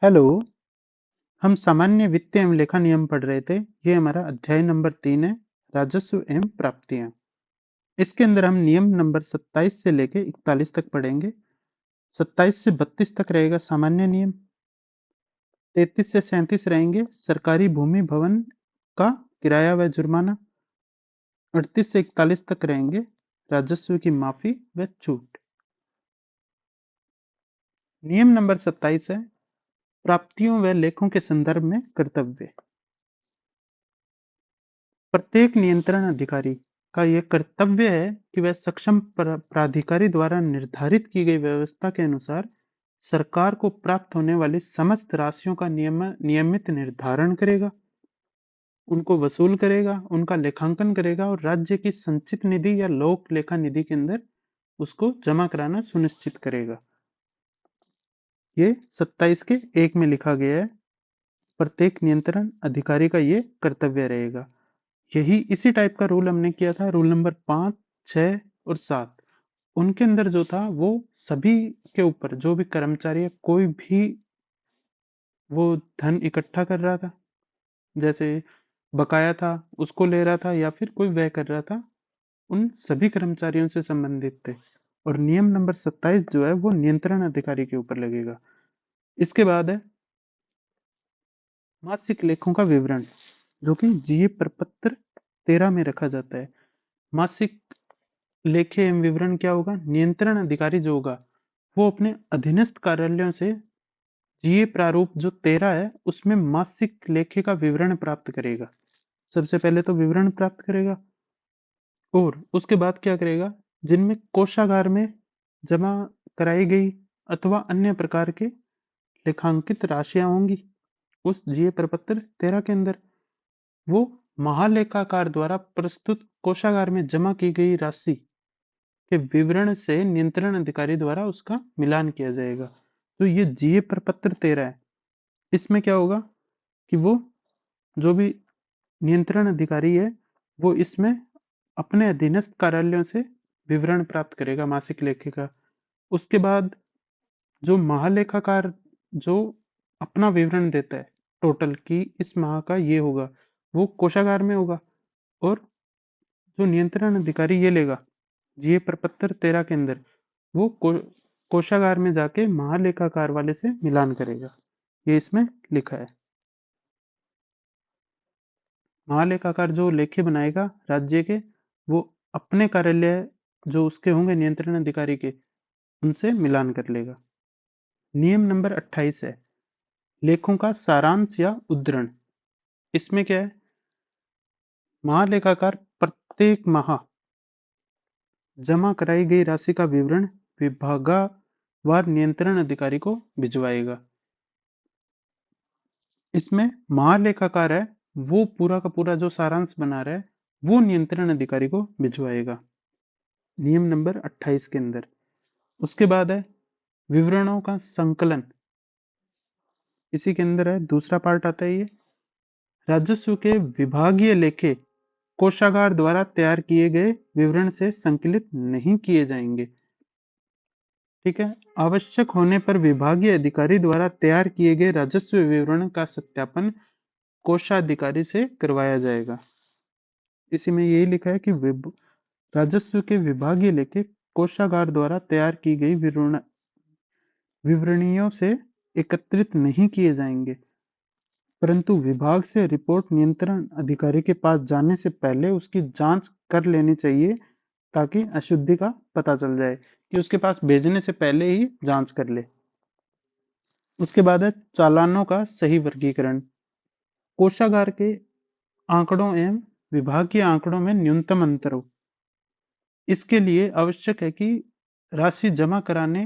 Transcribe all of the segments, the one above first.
Hello. हम सामान्य वित्त एवं लेखा नियम पढ़ रहे थे। ये हमारा अध्याय नंबर 3 है, राजस्व एवं प्राप्तियां। इसके अंदर हम नियम नंबर 27 से लेके 41 तक पढ़ेंगे। 27 से 32 तक रहेगा सामान्य नियम। 33 से 37 रहेंगे सरकारी भूमि भवन का किराया व जुर्माना। 38 से 41 तक रहेंगे राजस्व की माफी व छूट। नियम नंबर 27 है प्राप्तियों व लेखों के संदर्भ में कर्तव्य। प्रत्येक नियंत्रण अधिकारी का यह कर्तव्य है कि वह सक्षम प्राधिकारी द्वारा निर्धारित की गई व्यवस्था के अनुसार सरकार को प्राप्त होने वाली समस्त राशियों का नियमित निर्धारण करेगा, उनको वसूल करेगा, उनका लेखांकन करेगा और राज्य की संचित निधि या लोक लेखा निधि के अंदर उसको जमा कराना सुनिश्चित करेगा। ये 27 के 1 में लिखा गया है। प्रत्येक नियंत्रण अधिकारी का ये कर्तव्य रहेगा। यही इसी टाइप का रूल हमने किया था रूल नंबर 5, 6 और 7। उनके अंदर जो था वो सभी के ऊपर जो भी कर्मचारी है कोई भी वो धन इकट्ठा कर रहा था, जैसे बकाया था उसको ले रहा था या फिर कोई व्यय कर रहा था, उन सभी कर्मचारियों से संबंधित थे। और नियम नंबर 27 जो है वो नियंत्रण अधिकारी के ऊपर लगेगा। इसके बाद है मासिक लेखों का विवरण, जो कि जीए प्रपत्र 13 में रखा जाता है। मासिक लेखे एवं विवरण क्या होगा? नियंत्रण अधिकारी जो होगा वो अपने अधीनस्थ कार्यालयों से जीए प्रारूप जो 13 है उसमें मासिक लेखे का विवरण प्राप्त करेगा। सबसे पहले तो विवरण प्राप्त करेगा और उसके बाद क्या करेगा, जिनमें कोषागार में जमा कराई गई अथवा अन्य प्रकार के लेखांकित राशियां होंगी उस जीए प्रपत्र 13 के अंदर, वो महालेखाकार द्वारा प्रस्तुत कोषागार में जमा की गई राशि के विवरण से नियंत्रण अधिकारी द्वारा उसका मिलान किया जाएगा। तो ये जीए प्रपत्र 13 है। इसमें क्या होगा कि वो जो भी नियंत्रण अधिकारी है वो इसमें अपने अधीनस्थ कार्यालयों से विवरण प्राप्त करेगा मासिक लेखे का। उसके बाद जो महालेखाकार जो अपना विवरण देता है टोटल की इस माह का ये होगा, वो कोषागार में होगा। और जो नियंत्रण अधिकारी ये लेगा जीए प्रपत्र 13 के अंदर, वो कोषागार में जाके महालेखाकार वाले से मिलान करेगा। ये इसमें लिखा है। महालेखाकार जो लेखे बनाएगा राज्य के, वो अपने कार्यालय जो उसके होंगे नियंत्रण अधिकारी के, उनसे मिलान कर लेगा। नियम नंबर 28 है लेखों का सारांश या उद्धरण। इसमें क्या है, महालेखाकार प्रत्येक माह जमा कराई गई राशि का विवरण विभागवार नियंत्रण अधिकारी को भिजवाएगा। इसमें महालेखाकार है वो पूरा का पूरा जो सारांश बना रहा है वो नियंत्रण अधिकारी को भिजवाएगा नियम नंबर 28 के अंदर। उसके बाद है विवरणों का संकलन। इसी के अंदर है दूसरा पार्ट आता है ये राजस्व के विभागीय लेखे कोषागार द्वारा तैयार किए गए विवरण से संकलित नहीं किए जाएंगे। ठीक है, आवश्यक होने पर विभागीय अधिकारी द्वारा तैयार किए गए राजस्व विवरण का सत्यापन कोषाधिकारी से करवाया जाएगा। इसी में यही लिखा है कि राजस्व के विभागीय लेखे कोषागार द्वारा तैयार की गई विवरणियों से एकत्रित नहीं किए जाएंगे, परंतु विभाग से रिपोर्ट नियंत्रण अधिकारी के पास जाने से पहले उसकी जांच कर लेनी चाहिए, ताकि अशुद्धि का पता चल जाए, कि उसके पास भेजने से पहले ही जांच कर ले। उसके बाद है चालानों का सही वर्गीकरण। कोषागार के आंकड़ों एवं विभागीय आंकड़ों में न्यूनतम अंतर हो, इसके लिए आवश्यक है कि राशि जमा कराने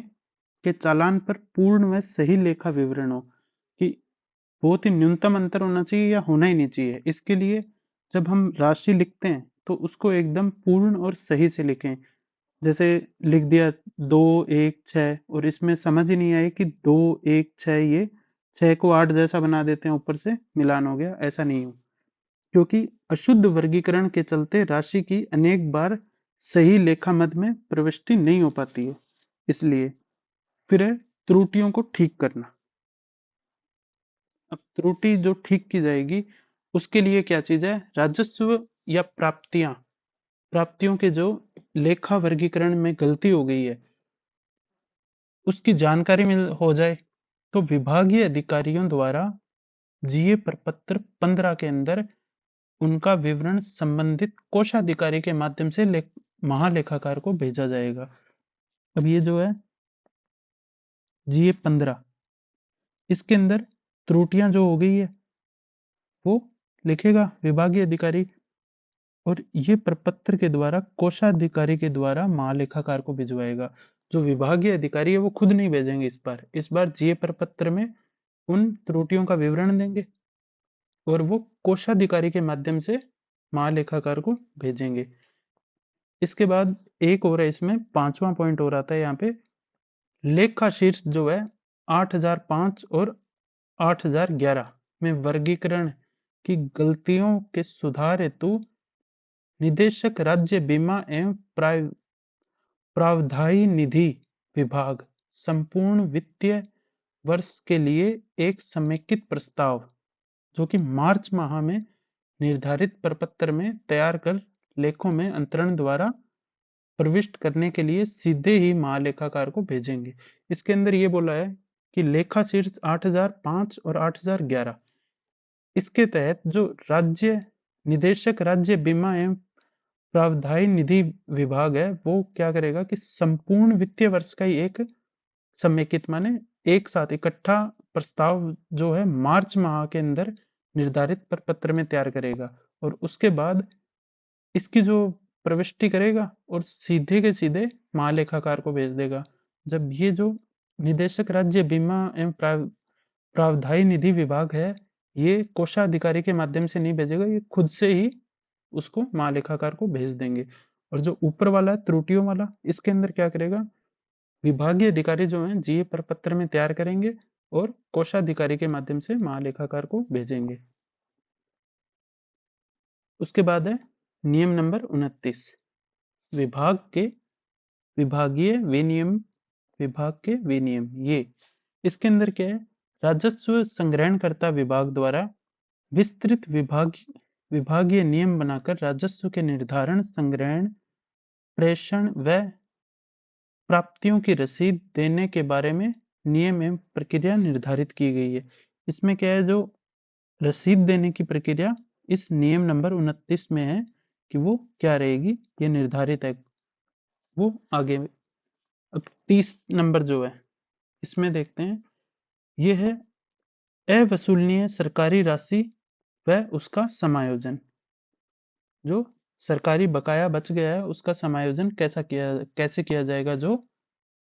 के चालान पर पूर्ण व सही लेखा विवरण हो, कि बहुत ही न्यूनतम अंतर होना चाहिए या होना ही नहीं चाहिए। इसके लिए जब हम राशि लिखते हैं तो उसको एकदम पूर्ण और सही से लिखें। जैसे लिख दिया 2, 1, 6 और इसमें समझ ही नहीं आई कि 2, 1, 6 ये 6 को 8 जैसा बना देते हैं, ऊपर से मिलान हो गया, ऐसा नहीं हो। क्योंकि अशुद्ध वर्गीकरण के चलते राशि की अनेक बार सही लेखा मद में प्रविष्टि नहीं हो पाती है। इसलिए फिर है त्रुटियों को ठीक करना। अब त्रुटि जो ठीक की जाएगी उसके लिए क्या चीज है, राजस्व या प्राप्तियों के जो लेखा वर्गीकरण में गलती हो गई है उसकी जानकारी मिल हो जाए, तो विभागीय अधिकारियों द्वारा जीए प्रपत्र 15 के अंदर उनका विवरण संबंधित कोषाधिकारी के माध्यम से महालेखाकार को भेजा जाएगा। अब ये जो है जीए 15, इसके अंदर त्रुटियां जो हो गई है वो लिखेगा विभागीय अधिकारी, और ये प्रपत्र के द्वारा कोषाधिकारी के द्वारा महालेखाकार को भिजवाएगा। जो विभागीय अधिकारी है वो खुद नहीं भेजेंगे, इस बार जीए प्रपत्र में उन त्रुटियों का विवरण देंगे और वो कोषाधिकारी के माध्यम से महालेखाकार को भेजेंगे। इसके बाद एक और है, इसमें पांचवा पॉइंट और आता है यहाँ पे, लेखा शीर्ष जो है 8005 और 8011 में वर्गीकरण की गलतियों के सुधार हेतु निदेशक राज्य बीमा एवं प्रावधायी निधि विभाग संपूर्ण वित्तीय वर्ष के लिए एक समेकित प्रस्ताव, जो कि मार्च माह में निर्धारित प्रपत्र में तैयार कर लेखों में अंतरण द्वारा प्रविष्ट करने के लिए सीधे ही महालेखाकार को भेजेंगे। इसके अंदर ये बोला है कि लेखा शीर्ष 8005 और 8011, इसके तहत जो राज्य निदेशक राज्य बीमा एवं प्रावधायी निधि विभाग है वो क्या करेगा कि संपूर्ण वित्तीय वर्ष का ही एक समेकित माने एक साथ इकट्ठा प्रस्ताव जो है मार्च माह के अंदर निर्धारित प्रपत्र में तैयार करेगा, और उसके बाद इसकी जो प्रविष्टि करेगा और सीधे के सीधे महालेखाकार को भेज देगा। जब ये जो निदेशक राज्य बीमा एवं प्रावधायी निधि विभाग है ये कोषाधिकारी के माध्यम से नहीं भेजेगा, ये खुद से ही उसको महालेखाकार को भेज देंगे। और जो ऊपर वाला है त्रुटियों वाला, इसके अंदर क्या करेगा, विभागीय अधिकारी जो है जीए प्रपत्र में तैयार करेंगे और कोषाधिकारी के माध्यम से महालेखाकार को भेजेंगे। उसके बाद है नियम नंबर 29, विभाग के विभागीय विनियम, विभाग के विनियम। ये इसके अंदर क्या है, राजस्व संग्रहणकर्ता विभाग द्वारा विस्तृत विभागीय नियम बनाकर राजस्व के निर्धारण, संग्रहण, प्रेषण व प्राप्तियों की रसीद देने के बारे में नियम एवं प्रक्रिया निर्धारित की गई है। इसमें क्या है, जो रसीद देने की प्रक्रिया इस नियम नंबर 29 में है कि वो क्या रहेगी, ये निर्धारित है वो आगे। अब 30 नंबर जो है इसमें देखते हैं, ये है अवसूलनीय सरकारी राशि व उसका समायोजन। जो सरकारी बकाया बच गया है उसका समायोजन कैसे किया जाएगा जो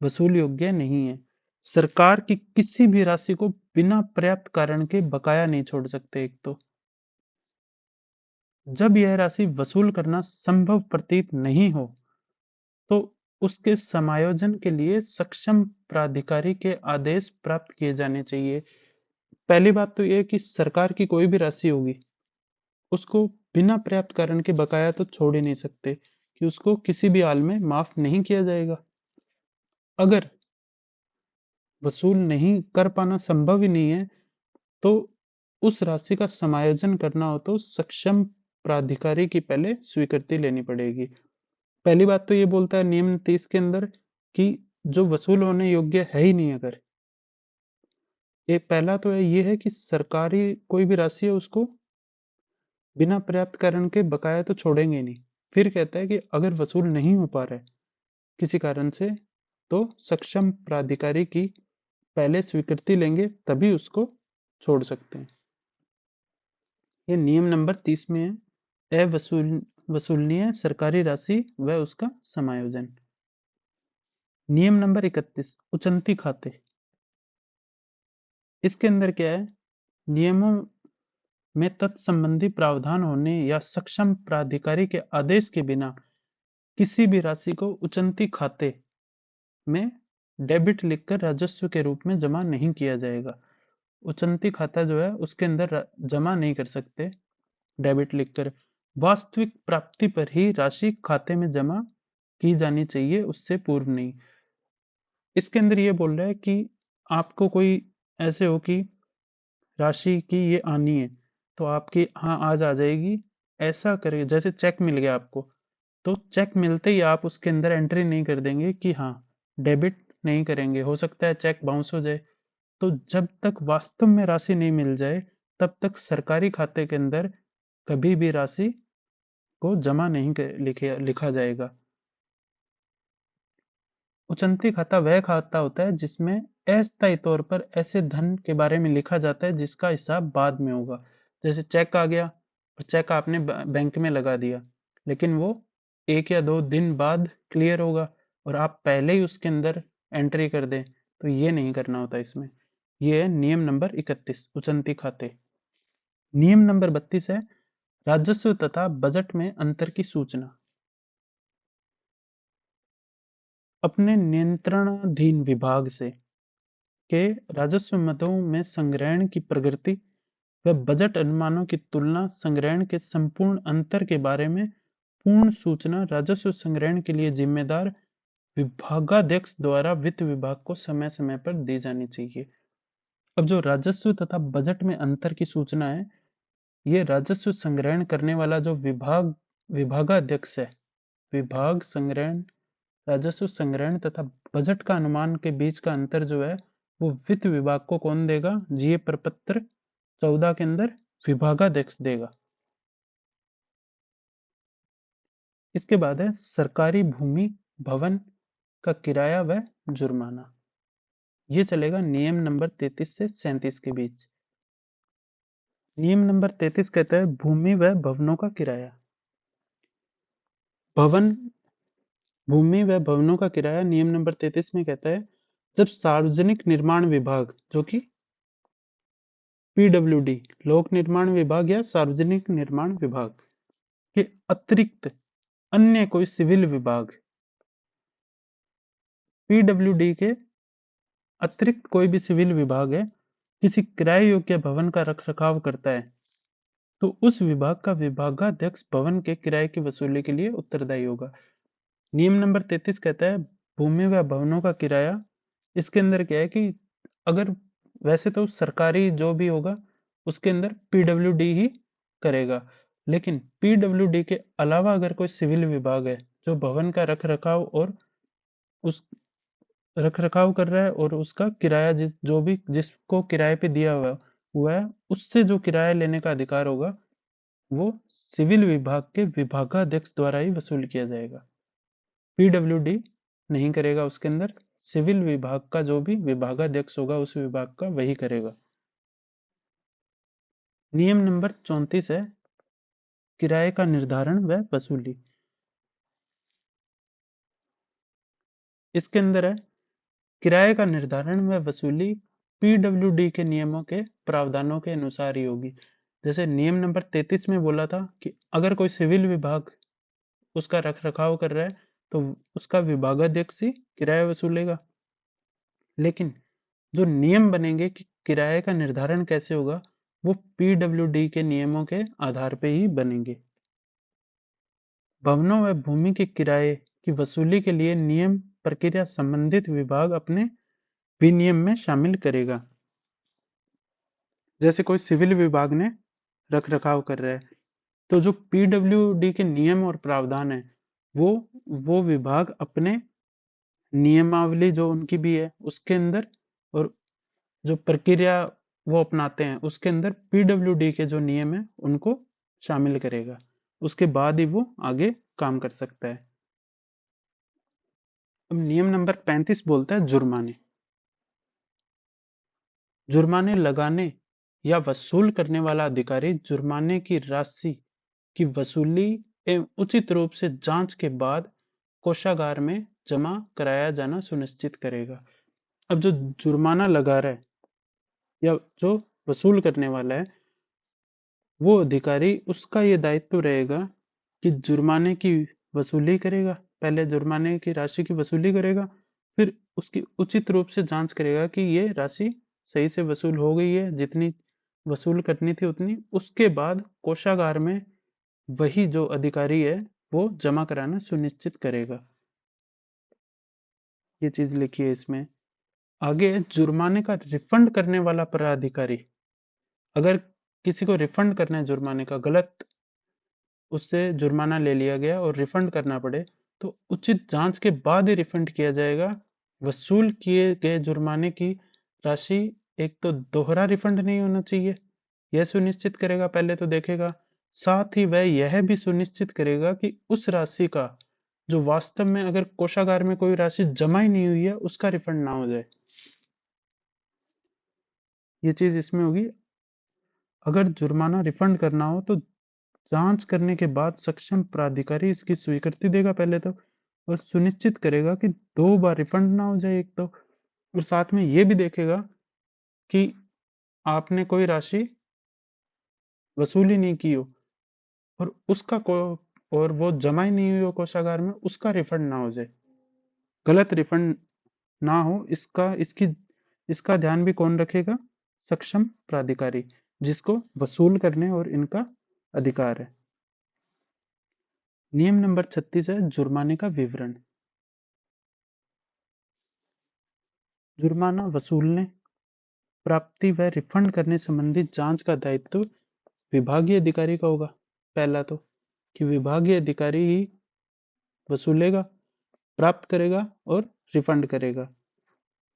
वसूल योग्य नहीं है। सरकार की किसी भी राशि को बिना पर्याप्त कारण के बकाया नहीं छोड़ सकते। एक तो जब यह राशि वसूल करना संभव प्रतीत नहीं हो तो उसके समायोजन के लिए सक्षम प्राधिकारी के आदेश प्राप्त किए जाने चाहिए। पहली बात तो यह कि सरकार की कोई भी राशि होगी उसको बिना पर्याप्त कारण के बकाया तो छोड़ ही नहीं सकते, कि उसको किसी भी हाल में माफ नहीं किया जाएगा। अगर वसूल नहीं कर पाना संभव ही नहीं है तो उस राशि का समायोजन करना हो तो सक्षम प्राधिकारी की पहले स्वीकृति लेनी पड़ेगी। पहली बात तो ये बोलता है नियम 30 के अंदर कि जो वसूल होने योग्य है ही नहीं, अगर एक पहला तो ये है कि सरकारी कोई भी राशि है उसको बिना पर्याप्त कारण के बकाया तो छोड़ेंगे नहीं। फिर कहता है कि अगर वसूल नहीं हो पा रहा है किसी कारण से तो सक्षम प्राधिकारी की पहले स्वीकृति लेंगे तभी उसको छोड़ सकते हैं। ये नियम नंबर 30 में है, वसूलनीय सरकारी राशि व उसका समायोजन। नियम नंबर 31, उचंती खाते। इसके अंदर क्या है, नियमों में तत्संबंधी प्रावधान होने या सक्षम प्राधिकारी के आदेश के बिना किसी भी राशि को उचंती खाते में डेबिट लिखकर राजस्व के रूप में जमा नहीं किया जाएगा। उचंती खाता जो है उसके अंदर जमा नहीं कर सकते डेबिट लिखकर। वास्तविक प्राप्ति पर ही राशि खाते में जमा की जानी चाहिए, उससे पूर्व नहीं। इसके अंदर ये बोल रहा है कि आपको कोई ऐसे हो कि राशि की ये आनी है, तो आपकी हाँ आज आ जाएगी। ऐसा करिए जैसे चेक मिल गया आपको, तो चेक मिलते ही आप उसके अंदर एंट्री नहीं कर देंगे कि हाँ डेबिट नहीं करेंगे, हो सकता है चेक बाउंस हो जाए। तो जब तक वास्तव में राशि नहीं मिल जाए, तब तक सरकारी खाते के अंदर कभी भी राशि को जमा नहीं लिखा जाएगा। उचंती खाता वह खाता होता है जिसमें अस्थायी तौर पर ऐसे धन के बारे में लिखा जाता है जिसका हिसाब बाद में होगा। जैसे चेक आ गया और चेक आपने बैंक में लगा दिया, लेकिन वो 1 या 2 दिन बाद क्लियर होगा और आप पहले ही उसके अंदर एंट्री कर दें, तो ये नहीं करना होता इसमें। ये है नियम नंबर 31, उचंती खाते। नियम नंबर 32 है राजस्व तथा बजट में अंतर की सूचना। अपने नियंत्रणाधीन विभाग से के राजस्व मदों में संग्रहण की प्रगति व बजट अनुमानों की तुलना, संग्रहण के संपूर्ण अंतर के बारे में पूर्ण सूचना राजस्व संग्रहण के लिए जिम्मेदार विभागाध्यक्ष द्वारा वित्त विभाग को समय समय पर दी जानी चाहिए। अब जो राजस्व तथा बजट में अंतर की सूचना है, ये राजस्व संग्रहण करने वाला जो विभागाध्यक्ष है, विभाग संग्रहण राजस्व संग्रहण तथा बजट का अनुमान के बीच का अंतर जो है, वो वित्त विभाग को कौन देगा? जीए प्रपत्र 14 के अंदर विभागाध्यक्ष देगा। इसके बाद है सरकारी भूमि भवन का किराया व जुर्माना। ये चलेगा नियम नंबर 33 से 37 के बीच। नियम नंबर 33 कहता है भूमि व भवनों का किराया। भवन भूमि व भवनों का किराया नियम नंबर 33 में कहता है जब सार्वजनिक निर्माण विभाग जो कि पीडब्ल्यूडी लोक निर्माण विभाग या सार्वजनिक निर्माण विभाग के अतिरिक्त अन्य कोई सिविल विभाग, पीडब्ल्यूडी के अतिरिक्त कोई भी सिविल विभाग है, किसी किराए योग्य भवन का रख रखाव करता है, तो उस विभाग का विभागाध्यक्ष भवन के किराए की वसूली के लिए उत्तरदायी होगा। नियम नंबर 33 कहता है भूमि व भवनों का किराया। इसके अंदर क्या है कि अगर वैसे तो सरकारी जो भी होगा उसके अंदर पीडब्ल्यूडी ही करेगा, लेकिन पीडब्ल्यूडी के अलावा अगर कोई सिविल विभाग है जो भवन का रख रखाव और उस रख रखाव कर रहा है और उसका किराया जो भी जिसको किराए पे दिया हुआ है उससे जो किराया लेने का अधिकार होगा, वो सिविल विभाग के विभागाध्यक्ष द्वारा ही वसूल किया जाएगा। पीडब्ल्यूडी नहीं करेगा उसके अंदर, सिविल विभाग का जो भी विभागाध्यक्ष होगा उस विभाग का वही करेगा। नियम नंबर 34 है किराए का निर्धारण व वसूली। इसके अंदर है किराए का निर्धारण व वसूली पीडब्ल्यूडी के नियमों के प्रावधानों के अनुसार ही होगी। जैसे नियम नंबर 33 में बोला था कि अगर कोई सिविल विभाग उसका रख रखाव कर रहा है तो उसका विभागाध्यक्ष ही किराया वसूलेगा, लेकिन जो नियम बनेंगे कि किराए का निर्धारण कैसे होगा, वो पीडब्ल्यूडी के नियमों के आधार पर ही बनेंगे। भवनों व भूमि के किराए की वसूली के लिए नियम प्रक्रिया संबंधित विभाग अपने विनियम में शामिल करेगा। जैसे कोई सिविल विभाग ने रख रखाव कर रहा है, तो जो पीडब्ल्यूडी के नियम और प्रावधान है, वो वो विभाग अपने नियमावली जो उनकी भी है उसके अंदर और जो प्रक्रिया वो अपनाते हैं उसके अंदर पीडब्ल्यूडी के जो नियम है उनको शामिल करेगा। उसके बाद ही वो आगे काम कर सकता है। अब नियम नंबर 35 बोलता है जुर्माने। जुर्माने लगाने या वसूल करने वाला अधिकारी जुर्माने की राशि की वसूली एवं उचित रूप से जांच के बाद कोषागार में जमा कराया जाना सुनिश्चित करेगा। अब जो जुर्माना लगा रहा है या जो वसूल करने वाला है, वो अधिकारी उसका ये दायित्व रहेगा कि जुर्माने की वसूली करेगा, पहले जुर्माने की राशि की वसूली करेगा, फिर उसकी उचित रूप से जांच करेगा कि ये राशि सही से वसूल हो गई है, जितनी वसूल करनी थी उतनी, उसके बाद कोषागार में वही जो अधिकारी है वो जमा कराना सुनिश्चित करेगा। ये चीज लिखी है इसमें। आगे जुर्माने का रिफंड करने वाला प्राधिकारी। अगर किसी को रिफंड करना है जुर्माने का, गलत उससे जुर्माना ले लिया गया और रिफंड करना पड़े, तो उचित जांच के बाद ही रिफंड किया जाएगा। वसूल किए गए जुर्माने की राशि एक तो दोहरा रिफंड नहीं होना चाहिए, यह सुनिश्चित करेगा, पहले तो देखेगा। साथ ही वह यह भी सुनिश्चित करेगा कि उस राशि का जो वास्तव में अगर कोषागार में कोई राशि जमा ही नहीं हुई है उसका रिफंड ना हो जाए। ये चीज इसमें होगी। अगर जुर्माना रिफंड करना हो तो जांच करने के बाद सक्षम प्राधिकारी इसकी स्वीकृति देगा पहले तो, और सुनिश्चित करेगा कि 2 बार रिफंड ना हो जाए एक तो, और साथ में ये भी देखेगा कि आपने कोई राशि वसूली नहीं की हो और उसका को और वो जमा ही नहीं हुई हो कोषागार में, उसका रिफंड ना हो जाए, गलत रिफंड ना हो। इसका ध्यान भी कौन रखेगा? सक्षम प्राधिकारी, जिसको वसूल करने और इनका अधिकार है। नियम नंबर 36 है जुर्माने का विवरण। जुर्माना वसूलने, प्राप्ति व रिफंड करने संबंधी जांच का दायित्व विभागीय अधिकारी का होगा। पहला तो कि विभागीय अधिकारी ही वसूलेगा, प्राप्त करेगा और रिफंड करेगा।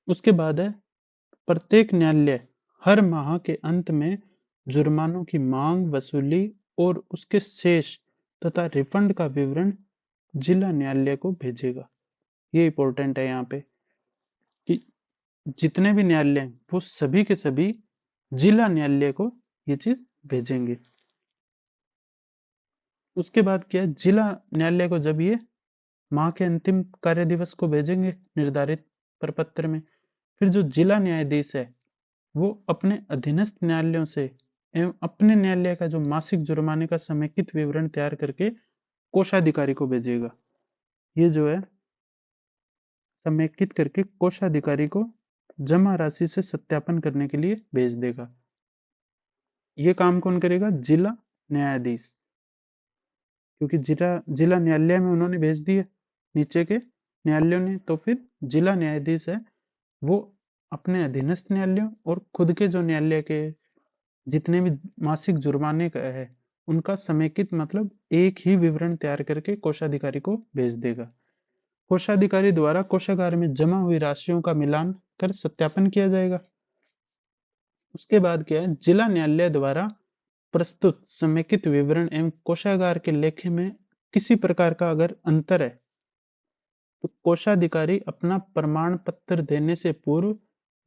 उसके बाद है प्रत्येक न्यायालय हर माह के अंत में जुर्मानों की मांग, वसूली और उसके शेष तथा रिफंड का विवरण जिला न्यायालय को भेजेगा। ये इंपॉर्टेंट है यहाँ पे कि जितने भी न्यायालय हैं वो सभी के सभी जिला न्यायालय को ये चीज भेजेंगे। उसके बाद क्या है, जिला न्यायालय को जब ये माह के अंतिम कार्य दिवस को भेजेंगे निर्धारित प्रपत्र में, फिर जो जिला न्यायाधीश है वो अपने अधीनस्थ न्यायालयों से एवं अपने न्यायालय का जो मासिक जुर्माने का समेकित विवरण तैयार करके कोषाधिकारी को भेजेगा। ये जो है समेकित करके कोषाधिकारी को जमा राशि से सत्यापन करने के लिए भेज देगा। ये काम कौन करेगा? जिला न्यायाधीश, क्योंकि जिला जिला न्यायालय में उन्होंने भेज दिए नीचे के न्यायालयों ने, तो फिर जिला न्यायाधीश है वो अपने अधीनस्थ न्यायालयों और खुद के जो न्यायालय के जितने भी मासिक जुर्माने का है उनका समेकित मतलब एक ही विवरण तैयार करके कोषाधिकारी को भेज देगा। कोषाधिकारी द्वारा कोषागार में जमा हुई राशियों का मिलान कर सत्यापन किया जाएगा। उसके बाद क्या है, जिला न्यायालय द्वारा प्रस्तुत समेकित विवरण एवं कोषागार के लेखे में किसी प्रकार का अगर अंतर है तो कोषाधिकारी अपना प्रमाण पत्र देने से पूर्व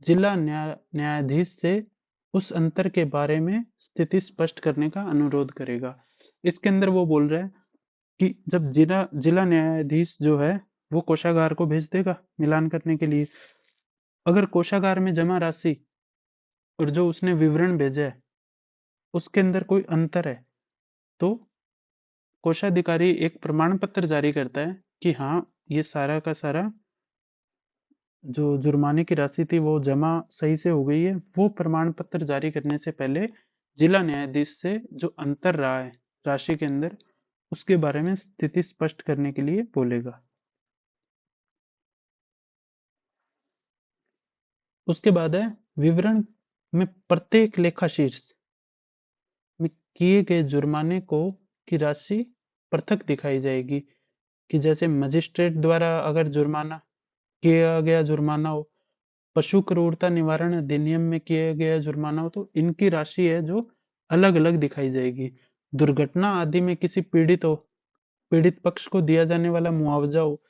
जिला न्यायाधीश से उस अंतर के बारे में स्थिति स्पष्ट करने का अनुरोध करेगा। इसके अंदर वो बोल रहा है कि जब जिला जिला न्यायाधीश जो है वो कोषागार को भेज देगा मिलान करने के लिए, अगर कोषागार में जमा राशि और जो उसने विवरण भेजा है उसके अंदर कोई अंतर है तो कोषाधिकारी एक प्रमाण पत्र जारी करता है कि हाँ ये सारा का सारा जो जुर्माने की राशि थी वो जमा सही से हो गई है। वो प्रमाण पत्र जारी करने से पहले जिला न्यायाधीश से जो अंतर रहा है राशि के अंदर उसके बारे में स्थिति स्पष्ट करने के लिए बोलेगा। उसके बाद है विवरण में प्रत्येक लेखा शीर्ष में किए गए जुर्माने को की राशि पृथक दिखाई जाएगी, कि जैसे मजिस्ट्रेट द्वारा अगर जुर्माना किया गया जुर्माना हो, पशु क्रूरता निवारण अधिनियम में किया गया जुर्माना हो, तो इनकी राशि है जो अलग अलग दिखाई जाएगी। दुर्घटना आदि में किसी पीड़ित हो, पीड़ित पक्ष को दिया जाने वाला मुआवजा हो,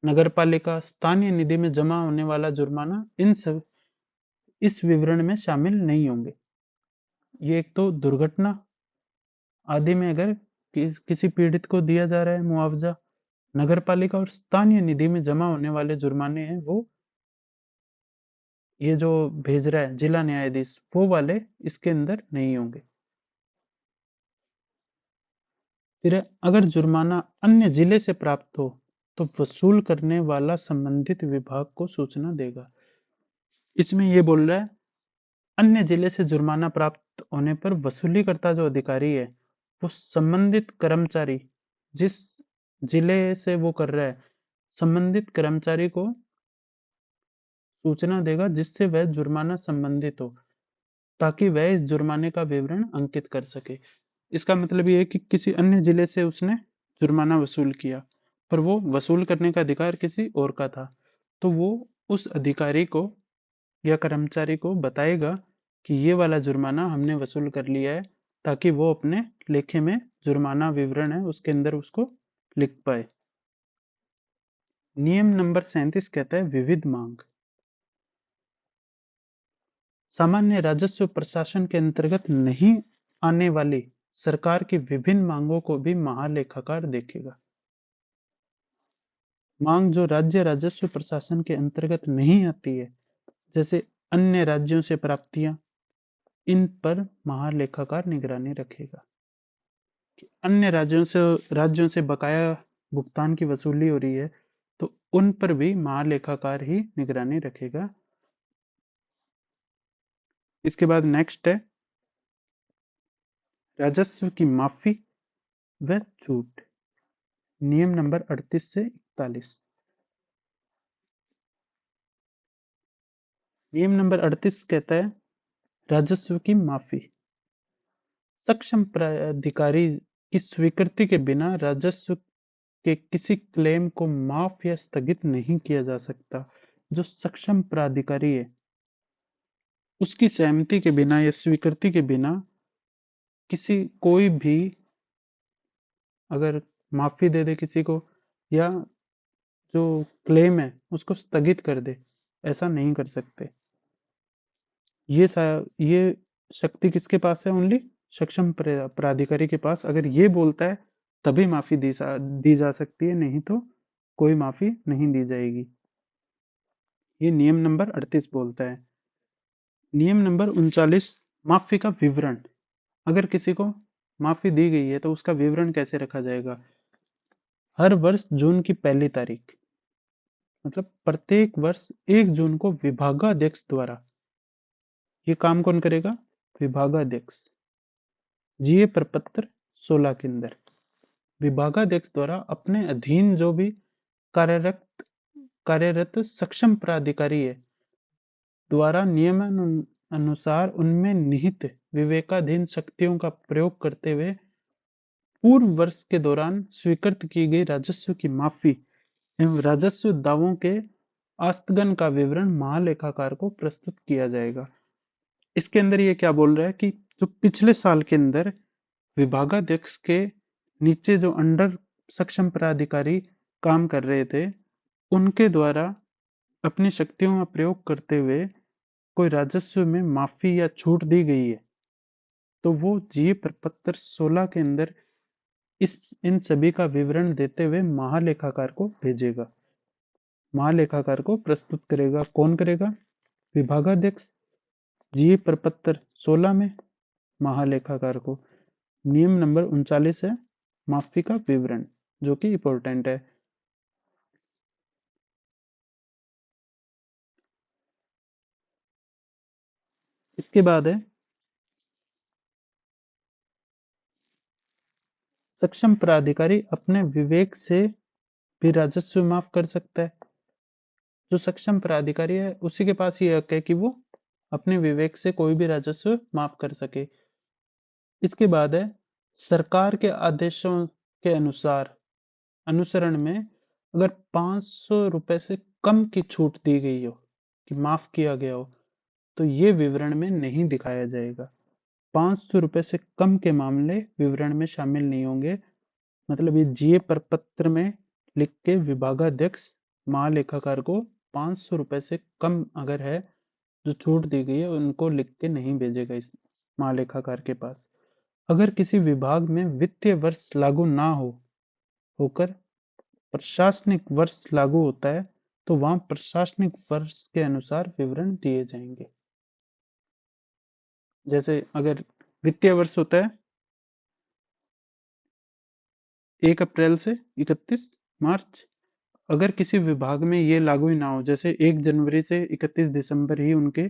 नगरपालिका स्थानीय निधि में जमा होने वाला जुर्माना, इन सब इस विवरण में शामिल नहीं होंगे। ये एक तो दुर्घटना आदि में अगर किसी पीड़ित को दिया जा रहा है मुआवजा, नगरपालिका और स्थानीय निधि में जमा होने वाले जुर्माने हैं वो ये जो भेज रहा है जिला न्यायाधीश वो वाले इसके अंदर नहीं होंगे। फिर अगर जुर्माना अन्य जिले से प्राप्त हो तो वसूल करने वाला संबंधित विभाग को सूचना देगा। इसमें ये बोल रहा है अन्य जिले से जुर्माना प्राप्त होने पर वसूली करता जो अधिकारी है वो संबंधित कर्मचारी जिस जिले से वो कर रहा है संबंधित कर्मचारी को सूचना देगा जिससे वह जुर्माना संबंधित हो। ताकि वह इस जुर्माने का विवरण अंकित कर सके। इसका मतलब ये है कि किसी अन्य जिले से उसने जुर्माना वसूल किया, पर वो वसूल करने का अधिकार किसी और का था, तो वो उस अधिकारी को या कर्मचारी को बताएगा कि ये वाला जुर्माना हमने वसूल कर लिया है, ताकि वो अपने लेखे में जुर्माना विवरण है उसके अंदर उसको लिख पाए। नियम नंबर 37 कहता है विविध मांग। सामान्य राजस्व प्रशासन के अंतर्गत नहीं आने वाली सरकार की विभिन्न मांगों को भी महालेखाकार देखेगा। मांग जो राज्य राजस्व प्रशासन के अंतर्गत नहीं आती है, जैसे अन्य राज्यों से प्राप्तियां, इन पर महालेखाकार निगरानी रखेगा। कि अन्य राज्यों से बकाया भुगतान की वसूली हो रही है, तो उन पर भी महालेखाकार ही निगरानी रखेगा। इसके बाद नेक्स्ट है राजस्व की माफी व छूट। नियम नंबर 38 से 41। नियम नंबर 38 कहता है राजस्व की माफी। सक्षम प्राधिकारी की स्वीकृति के बिना राजस्व के किसी क्लेम को माफ या स्थगित नहीं किया जा सकता। जो सक्षम प्राधिकारी है, उसकी सहमति के बिना या स्वीकृति के बिना किसी कोई भी अगर माफी दे दे किसी को, या जो क्लेम है उसको स्थगित कर दे, ऐसा नहीं कर सकते। ये शक्ति किसके पास है? ओनली सक्षम प्राधिकारी के पास। अगर ये बोलता है तभी माफी दी जा सकती है, नहीं तो कोई माफी नहीं दी जाएगी। ये नियम नंबर 38 बोलता है। नियम नंबर 39 माफी का विवरण। अगर किसी को माफी दी गई है तो उसका विवरण कैसे रखा जाएगा? हर वर्ष जून की पहली तारीख, मतलब प्रत्येक वर्ष 1 जून को विभागाध्यक्ष द्वारा, ये काम कौन करेगा? विभागाध्यक्ष। जीए प्रपत्र 16 के अंदर विभागाध्यक्ष द्वारा अपने अधीन जो भी कार्यरत कार्यरत सक्षम प्राधिकारी है द्वारा नियमानुसार उनमें निहित विवेकाधीन शक्तियों का प्रयोग करते हुए पूर्व वर्ष के दौरान स्वीकृत की गई राजस्व की माफी एवं राजस्व दावों के आस्थगन का विवरण महालेखाकार को प्रस्तुत किया जाएगा। इसके अंदर ये क्या बोल रहा है कि जो पिछले साल के अंदर विभागाध्यक्ष के नीचे जो अंडर सक्षम प्राधिकारी काम कर रहे थे, उनके द्वारा अपनी शक्तियों का प्रयोग करते हुए कोई राजस्व में माफी या छूट दी गई है, तो वो जीए प्रपत्र 16 के अंदर इन सभी का विवरण देते हुए महालेखाकार को भेजेगा। महालेखाकार को प्रस्तुत करेगा। कौन करेगा? विभागाध्यक्ष। जीए प्रपत्र 16 में महालेखाकार को। नियम नंबर 39 है माफी का विवरण, जो कि इंपॉर्टेंट है। इसके बाद है सक्षम प्राधिकारी अपने विवेक से भी राजस्व माफ कर सकता है। जो सक्षम प्राधिकारी है उसी के पास ये हक है कि वो अपने विवेक से कोई भी राजस्व माफ कर सके। इसके बाद है सरकार के आदेशों के अनुसरण में अगर 500 रुपए से कम की छूट दी गई हो, कि माफ किया गया हो, तो ये विवरण में नहीं दिखाया जाएगा। 500 रुपए से कम के मामले विवरण में शामिल नहीं होंगे। मतलब ये जीए प्रपत्र में लिख के विभागाध्यक्ष महालेखाकार को 500 रुपए से कम अगर है जो छूट दी गई है, उनको लिख के नहीं भेजेगा इस महालेखाकार के पास। अगर किसी विभाग में वित्तीय वर्ष लागू ना होकर प्रशासनिक वर्ष लागू होता है, तो वहां प्रशासनिक वर्ष के अनुसार विवरण दिए जाएंगे। जैसे अगर वित्तीय वर्ष होता है 1 अप्रैल से 31 मार्च, अगर किसी विभाग में ये लागू ही ना हो, जैसे 1 जनवरी से 31 दिसंबर ही उनके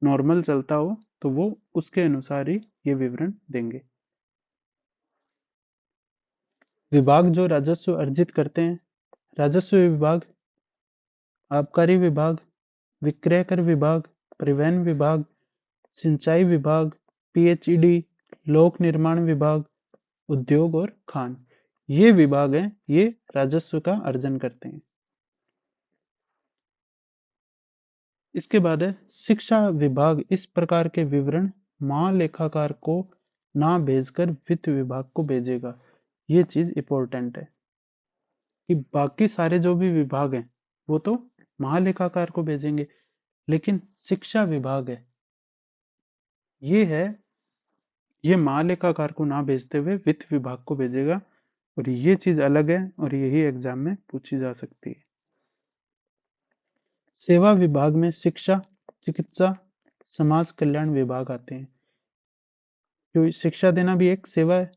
नॉर्मल चलता हो, तो वो उसके अनुसार ही ये विवरण देंगे। विभाग जो राजस्व अर्जित करते हैं, राजस्व विभाग, आबकारी विभाग, विक्रय कर विभाग, परिवहन विभाग, सिंचाई विभाग, पीएचईडी, लोक निर्माण विभाग, उद्योग और खान। ये विभाग हैं, ये राजस्व का अर्जन करते हैं। इसके बाद है शिक्षा विभाग इस प्रकार के विवरण महालेखाकार को ना भेजकर वित्त विभाग को भेजेगा। ये चीज इंपॉर्टेंट है कि बाकी सारे जो भी विभाग हैं वो तो महालेखाकार को भेजेंगे, लेकिन शिक्षा विभाग है ये महालेखाकार को ना भेजते हुए वित्त विभाग को भेजेगा। और ये चीज अलग है और यही एग्जाम में पूछी जा सकती है। सेवा विभाग में शिक्षा, चिकित्सा, समाज कल्याण विभाग आते हैं। जो शिक्षा देना भी एक सेवा है,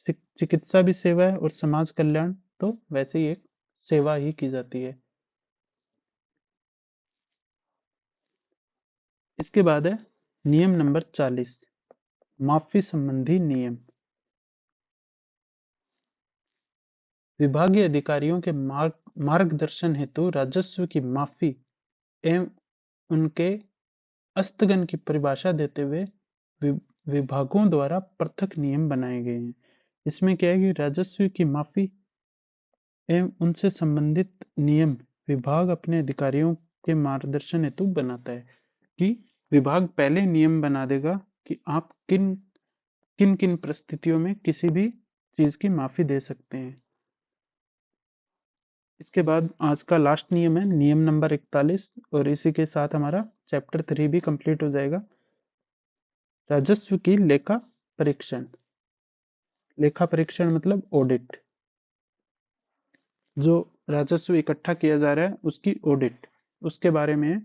चिकित्सा भी सेवा है और समाज कल्याण तो वैसे ही एक सेवा ही की जाती है। इसके बाद है नियम नंबर 40, माफी संबंधी नियम। विभागीय अधिकारियों के मार्गदर्शन हेतु राजस्व की माफी एवं उनके स्थगन की परिभाषा देते हुए विभागों द्वारा पृथक नियम बनाए गए हैं। इसमें क्या है कि राजस्व की माफी एवं उनसे संबंधित नियम विभाग अपने अधिकारियों के मार्गदर्शन हेतु बनाता है कि विभाग पहले नियम बना देगा कि आप किन किन किन परिस्थितियों में किसी भी चीज की माफी दे सकते हैं। इसके बाद आज का लास्ट नियम है नियम नंबर 41 और इसी के साथ हमारा चैप्टर 3 भी कंप्लीट हो जाएगा। राजस्व की लेखा परीक्षण। लेखा परीक्षण मतलब ऑडिट। जो राजस्व इकट्ठा किया जा रहा है उसकी ऑडिट, उसके बारे में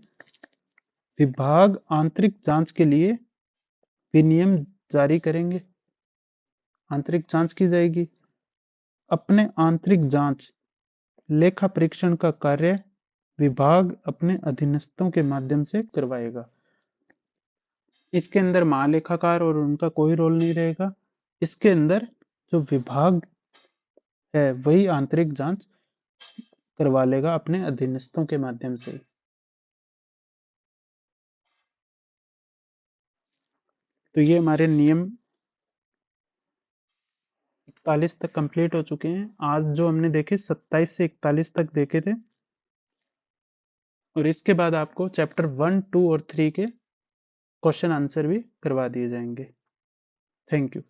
विभाग आंतरिक जांच के लिए विनियम जारी करेंगे। आंतरिक जांच की जाएगी। अपने आंतरिक जांच लेखा परीक्षण का कार्य विभाग अपने अधीनस्थों के माध्यम से करवाएगा। इसके अंदर महालेखाकार और उनका कोई रोल नहीं रहेगा। इसके अंदर जो विभाग है वही आंतरिक जांच करवा लेगा अपने अधीनस्थों के माध्यम से। तो ये हमारे नियम 41 तक कंप्लीट हो चुके हैं। आज जो हमने देखे 27 से 41 तक देखे थे और इसके बाद आपको चैप्टर 1, 2 और 3 के क्वेश्चन आंसर भी करवा दिए जाएंगे। Thank you.